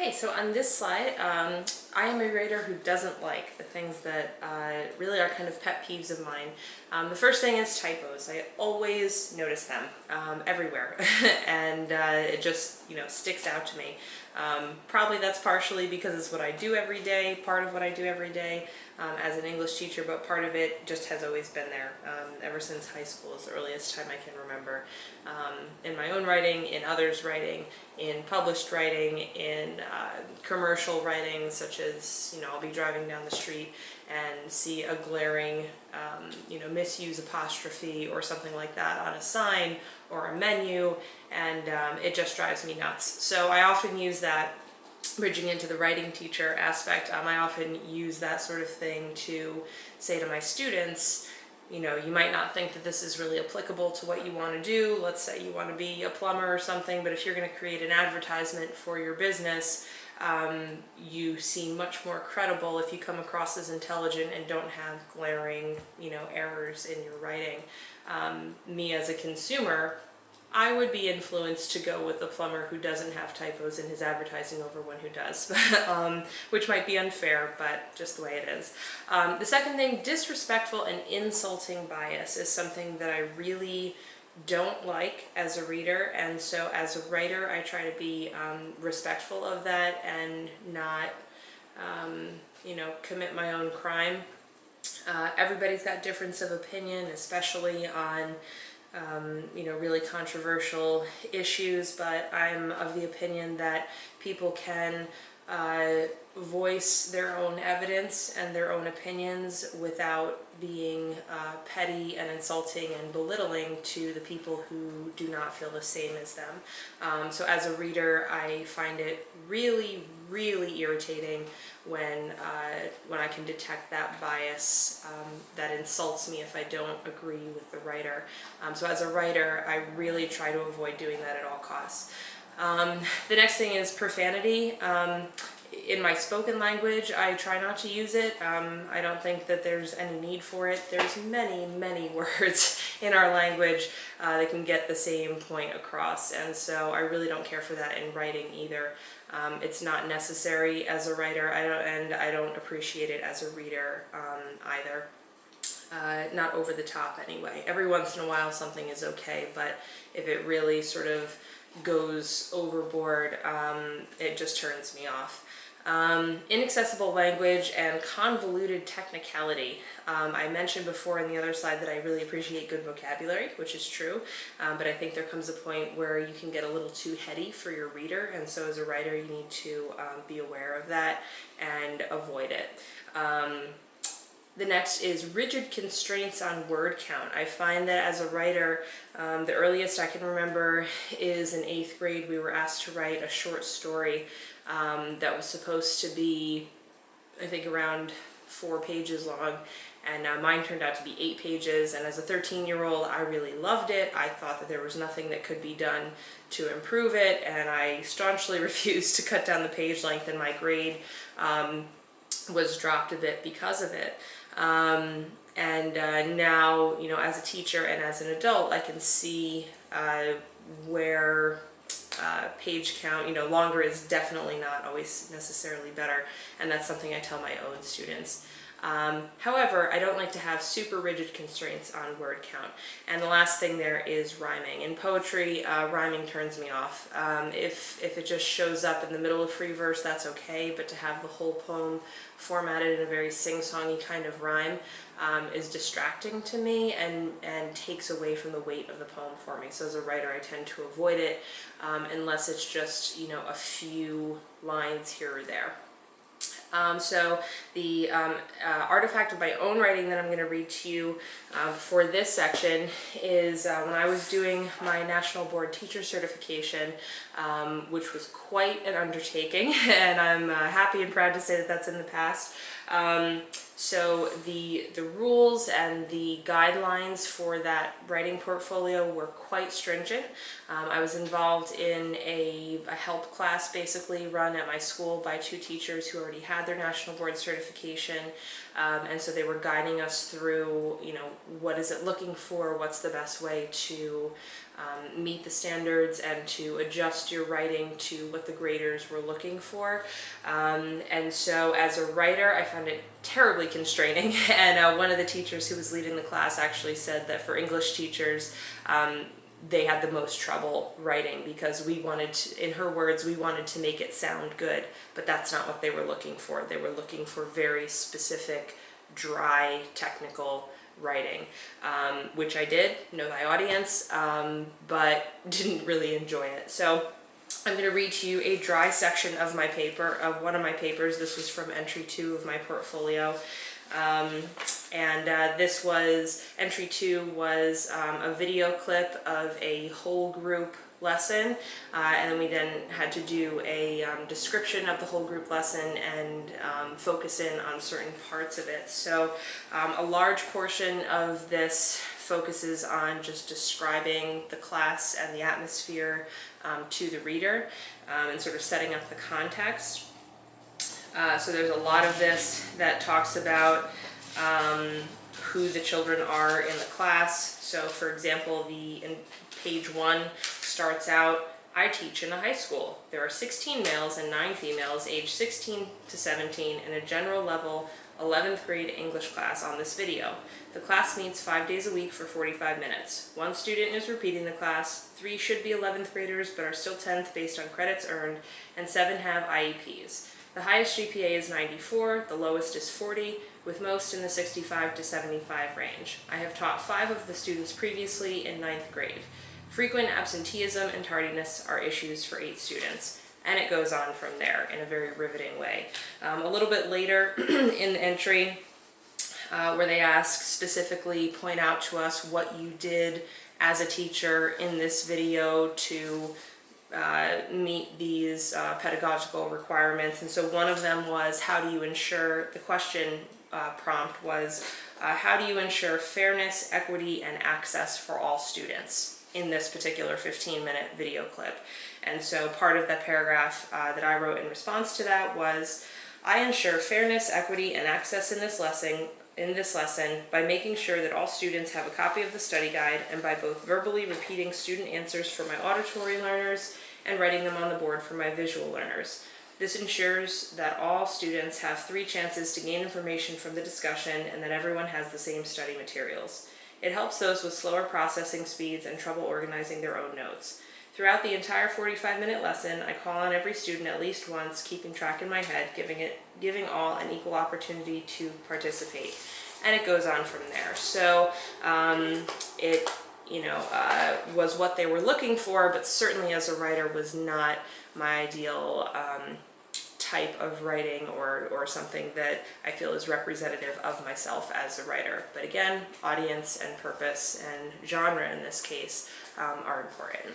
Okay, so on this slide, I am a writer who doesn't like the things that really are kind of pet peeves of mine. The first thing is typos. I always notice them everywhere, and it just sticks out to me. Probably that's partially because it's what I do every day, part of what I do every day as an English teacher, but part of it just has always been there ever since high school is the earliest time I can remember. In my own writing, in others' writing, in published writing, in commercial writing, such as, I'll be driving down the street and see a glaring, misuse apostrophe or something like that on a sign or a menu, and it just drives me nuts. So I often use that, bridging into the writing teacher aspect, I often use that sort of thing to say to my students, you might not think that this is really applicable to what you want to do. Let's say you want to be a plumber or something, but if you're going to create an advertisement for your business, you seem much more credible if you come across as intelligent and don't have glaring, errors in your writing. Me as a consumer, I would be influenced to go with the plumber who doesn't have typos in his advertising over one who does, which might be unfair, but just the way it is. The second thing, disrespectful and insulting bias, is something that I really don't like as a reader, and so as a writer I try to be respectful of that and not commit my own crime. Everybody's got difference of opinion, especially on really controversial issues, but I'm of the opinion that people can voice their own evidence and their own opinions without being petty and insulting and belittling to the people who do not feel the same as them. So as a reader, I find it really, really irritating when I can detect that bias that insults me if I don't agree with the writer. So as a writer, I really try to avoid doing that at all costs. The next thing is profanity. In my spoken language, I try not to use it. I don't think that there's any need for it. There's many, many words in our language that can get the same point across, and so I really don't care for that in writing either. It's not necessary as a writer, I don't appreciate it as a reader either. Not over the top anyway. Every once in a while something is okay, but if it really sort of goes overboard, it just turns me off. Inaccessible language and convoluted technicality. I mentioned before on the other side that I really appreciate good vocabulary, which is true, but I think there comes a point where you can get a little too heady for your reader, and so as a writer you need to be aware of that and avoid it. The next is rigid constraints on word count. I find that as a writer, the earliest I can remember is in 8th grade. We were asked to write a short story that was supposed to be, I think, around 4 pages long, and mine turned out to be 8 pages, and as a 13-year-old I really loved it. I thought that there was nothing that could be done to improve it, and I staunchly refused to cut down the page length, and my grade was dropped a bit because of it. Now, as a teacher and as an adult, I can see where page count, longer is definitely not always necessarily better, and that's something I tell my own students. However, I don't like to have super rigid constraints on word count. And the last thing there is rhyming. In poetry, rhyming turns me off. If it just shows up in the middle of free verse, that's okay, but to have the whole poem formatted in a very sing-songy kind of rhyme is distracting to me and takes away from the weight of the poem for me. So as a writer, I tend to avoid it unless it's just, a few lines here or there. So the artifact of my own writing that I'm going to read to you for this section is when I was doing my National Board Teacher Certification, which was quite an undertaking, and I'm happy and proud to say that that's in the past. So the rules and the guidelines for that writing portfolio were quite stringent. I was involved in a help class basically run at my school by 2 teachers who already had their National Board certification, and so they were guiding us through, what is it looking for, what's the best way to meet the standards and to adjust your writing to what the graders were looking for. And so as a writer, I found it terribly constraining. And one of the teachers who was leading the class actually said that for English teachers, they had the most trouble writing because we wanted to, in her words, we wanted to make it sound good, but that's not what they were looking for. They were looking for very specific, dry, technical writing, which I did, know thy audience, but didn't really enjoy it. So I'm going to read to you a dry section of my paper, of one of my papers. This was from entry 2 of my portfolio. This was, entry 2 was a video clip of a whole group lesson, and then we had to do a description of the whole group lesson and focus in on certain parts of it. So a large portion of this focuses on just describing the class and the atmosphere to the reader, and sort of setting up the context. So there's a lot of this that talks about who the children are in the class. So for example, in page 1 starts out, I teach in a high school. There are 16 males and 9 females aged 16 to 17 in a general level 11th grade English class on this video. The class meets 5 days a week for 45 minutes. 1 student is repeating the class, 3 should be 11th graders but are still 10th based on credits earned, and 7 have IEPs. The highest GPA is 94, the lowest is 40, with most in the 65 to 75 range. I have taught 5 of the students previously in 9th grade. Frequent absenteeism and tardiness are issues for 8 students. And it goes on from there in a very riveting way. A little bit later in the entry, where they ask specifically, point out to us what you did as a teacher in this video to meet these pedagogical requirements. And so one of them was, how do you ensure, the question prompt was, how do you ensure fairness, equity, and access for all students in this particular 15-minute video clip? And so part of that paragraph that I wrote in response to that was, I ensure fairness, equity, and access in this lesson by making sure that all students have a copy of the study guide and by both verbally repeating student answers for my auditory learners and writing them on the board for my visual learners. This ensures that all students have 3 chances to gain information from the discussion and that everyone has the same study materials. It helps those with slower processing speeds and trouble organizing their own notes. Throughout the entire 45-minute lesson, I call on every student at least once, keeping track in my head, giving all an equal opportunity to participate. And it goes on from there. So it was what they were looking for, but certainly as a writer was not my ideal type of writing or something that I feel is representative of myself as a writer. But again, audience and purpose and genre in this case are important.